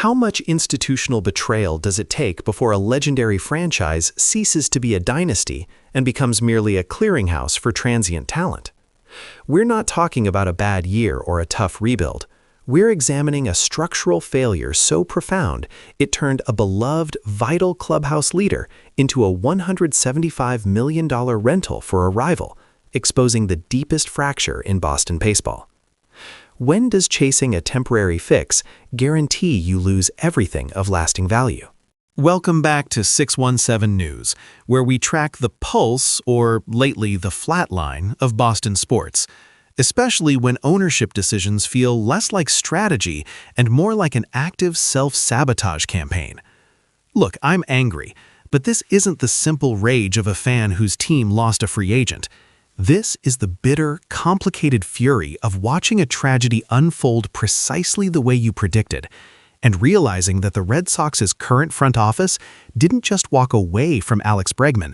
How much institutional betrayal does it take before a legendary franchise ceases to be a dynasty and becomes merely a clearinghouse for transient talent? We're not talking about a bad year or a tough rebuild. We're examining a structural failure so profound it turned a beloved, vital clubhouse leader into a $175 million rental for a rival, exposing the deepest fracture in Boston baseball. When does chasing a temporary fix guarantee you lose everything of lasting value? Welcome back to 617 News, where we track the pulse, or lately the flatline, of Boston sports, especially when ownership decisions feel less like strategy and more like an active self-sabotage campaign. Look, I'm angry, but this isn't the simple rage of a fan whose team lost a free agent. This is the bitter, complicated fury of watching a tragedy unfold precisely the way you predicted, and realizing that the Red Sox's current front office didn't just walk away from Alex Bregman,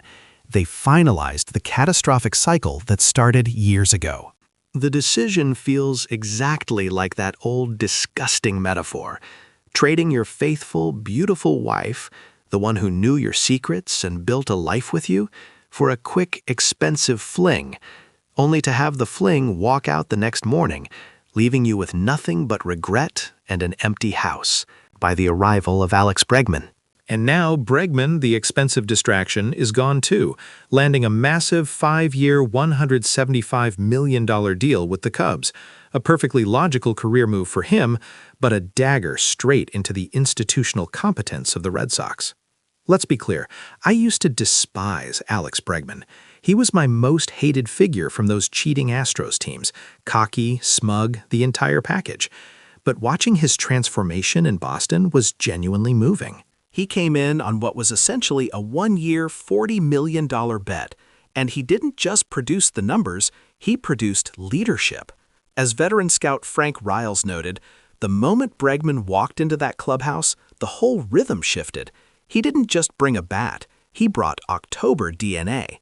they finalized the catastrophic cycle that started years ago. The decision feels exactly like that old disgusting metaphor. Trading your faithful, beautiful wife, the one who knew your secrets and built a life with you, for a quick, expensive fling, only to have the fling walk out the next morning, leaving you with nothing but regret and an empty house by the arrival of Alex Bregman. And now Bregman, the expensive distraction, is gone too, landing a massive 5-year, $175 million deal with the Cubs. A perfectly logical career move for him, but a dagger straight into the institutional competence of the Red Sox. Let's be clear, I used to despise Alex Bregman. He was my most hated figure from those cheating Astros teams, cocky, smug, the entire package. But watching his transformation in Boston was genuinely moving. He came in on what was essentially a 1-year, $40 million bet, and he didn't just produce the numbers, he produced leadership. As veteran scout Frank Riles noted, the moment Bregman walked into that clubhouse, the whole rhythm shifted. He didn't just bring a bat, he brought October DNA.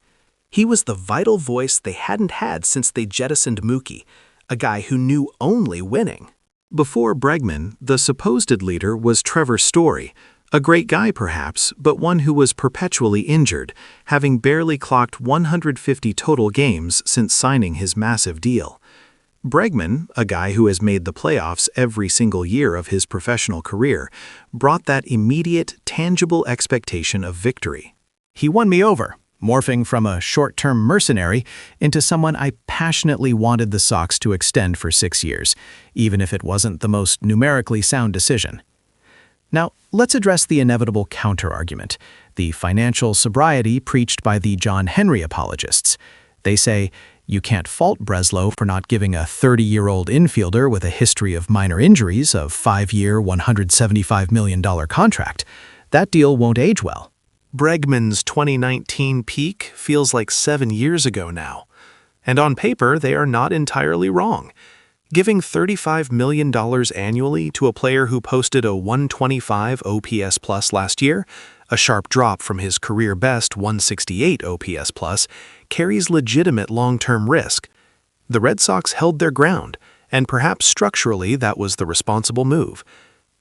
He was the vital voice they hadn't had since they jettisoned Mookie, a guy who knew only winning. Before Bregman, the supposed leader was Trevor Story, a great guy perhaps, but one who was perpetually injured, having barely clocked 150 total games since signing his massive deal. Bregman, a guy who has made the playoffs every single year of his professional career, brought that immediate, tangible expectation of victory. He won me over, morphing from a short-term mercenary into someone I passionately wanted the Sox to extend for 6 years, even if it wasn't the most numerically sound decision. Now, let's address the inevitable counter-argument, the financial sobriety preached by the John Henry apologists. They say, you can't fault Breslow for not giving a 30-year-old infielder with a history of minor injuries a 5-year, $175 million contract. That deal won't age well. Bregman's 2019 peak feels like 7 years ago now. And on paper, they are not entirely wrong. Giving $35 million annually to a player who posted a 125 OPS plus last year, a sharp drop from his career best 168 OPS plus, carries legitimate long-term risk. The Red Sox held their ground, and perhaps structurally that was the responsible move.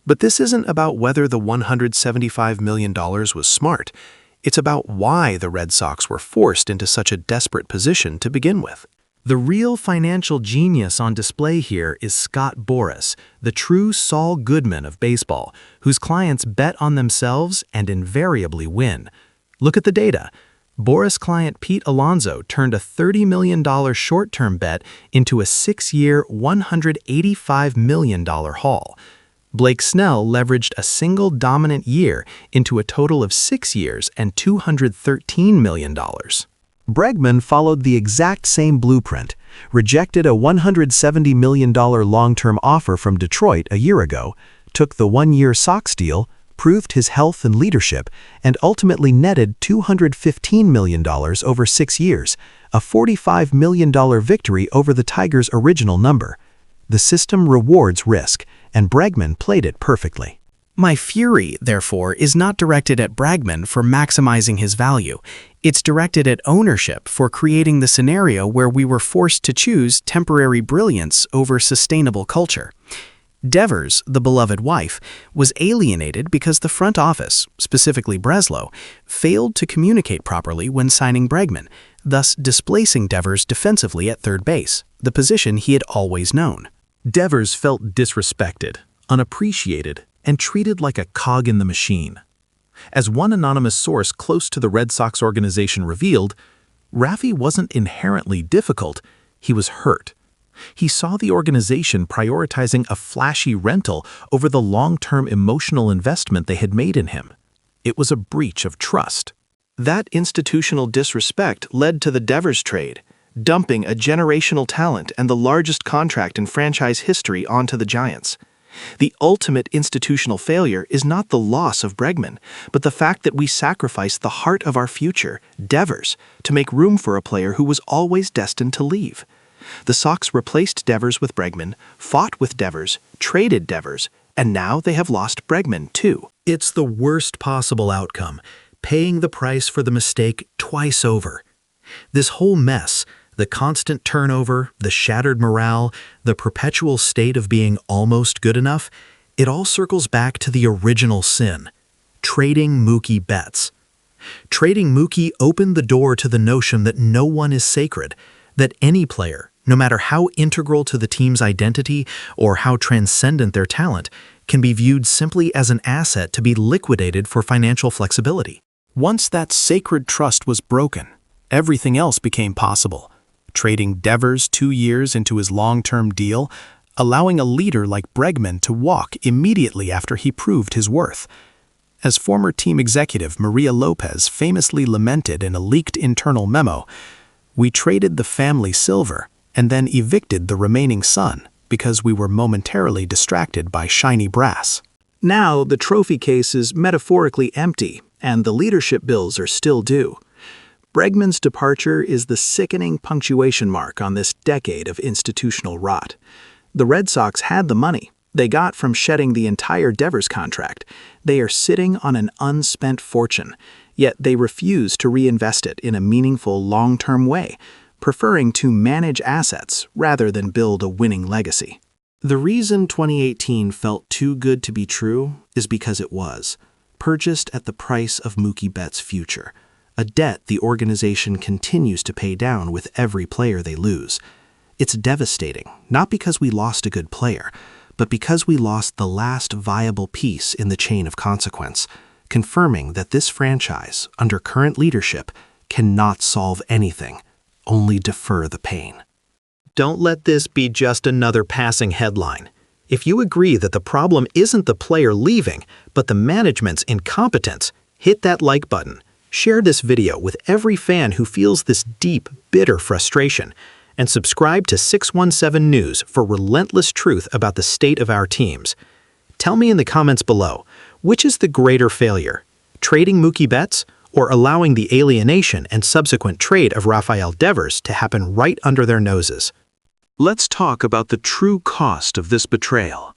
But this isn't about whether the $175 million was smart. It's about why the Red Sox were forced into such a desperate position to begin with. The real financial genius on display here is Scott Boras, the true Saul Goodman of baseball, whose clients bet on themselves and invariably win. Look at the data. Boras client Pete Alonso turned a $30 million short-term bet into a 6-year, $185 million haul. Blake Snell leveraged a single dominant year into a total of 6 years and $213 million. Bregman followed the exact same blueprint, rejected a $170 million long-term offer from Detroit a year ago, took the 1-year Sox deal, proved his health and leadership, and ultimately netted $215 million over 6 years, a $45 million victory over the Tigers' original number. The system rewards risk, and Bregman played it perfectly. My fury, therefore, is not directed at Bregman for maximizing his value. It's directed at ownership for creating the scenario where we were forced to choose temporary brilliance over sustainable culture. Devers, the beloved wife, was alienated because the front office, specifically Breslow, failed to communicate properly when signing Bregman, thus displacing Devers defensively at third base, the position he had always known. Devers felt disrespected, unappreciated, and treated like a cog in the machine. As one anonymous source close to the Red Sox organization revealed, Rafi wasn't inherently difficult, he was hurt. He saw the organization prioritizing a flashy rental over the long-term emotional investment they had made in him. It was a breach of trust. That institutional disrespect led to the Devers trade, dumping a generational talent and the largest contract in franchise history onto the Giants. The ultimate institutional failure is not the loss of Bregman, but the fact that we sacrificed the heart of our future, Devers, to make room for a player who was always destined to leave. The Sox replaced Devers with Bregman, fought with Devers, traded Devers, and now they have lost Bregman too. It's the worst possible outcome, paying the price for the mistake twice over. This whole mess, the constant turnover, the shattered morale, the perpetual state of being almost good enough, it all circles back to the original sin, trading Mookie Betts. Trading Mookie opened the door to the notion that no one is sacred, that any player, no matter how integral to the team's identity or how transcendent their talent, can be viewed simply as an asset to be liquidated for financial flexibility. Once that sacred trust was broken, everything else became possible. Trading Devers 2 years into his long-term deal, allowing a leader like Bregman to walk immediately after he proved his worth. As former team executive Maria Lopez famously lamented in a leaked internal memo, "We traded the family silver and then evicted the remaining son because we were momentarily distracted by shiny brass." Now, the trophy case is metaphorically empty, and the leadership bills are still due. Bregman's departure is the sickening punctuation mark on this decade of institutional rot. The Red Sox had the money they got from shedding the entire Devers contract. They are sitting on an unspent fortune, yet they refuse to reinvest it in a meaningful long-term way, preferring to manage assets rather than build a winning legacy. The reason 2018 felt too good to be true is because it was, purchased at the price of Mookie Betts' future, a debt the organization continues to pay down with every player they lose. It's devastating, not because we lost a good player, but because we lost the last viable piece in the chain of consequence, confirming that this franchise, under current leadership, cannot solve anything, only defer the pain. Don't let this be just another passing headline. If you agree that the problem isn't the player leaving, but the management's incompetence, hit that like button. Share this video with every fan who feels this deep, bitter frustration, and subscribe to 617 News for relentless truth about the state of our teams. Tell me in the comments below, which is the greater failure, trading Mookie Betts or allowing the alienation and subsequent trade of Rafael Devers to happen right under their noses? Let's talk about the true cost of this betrayal.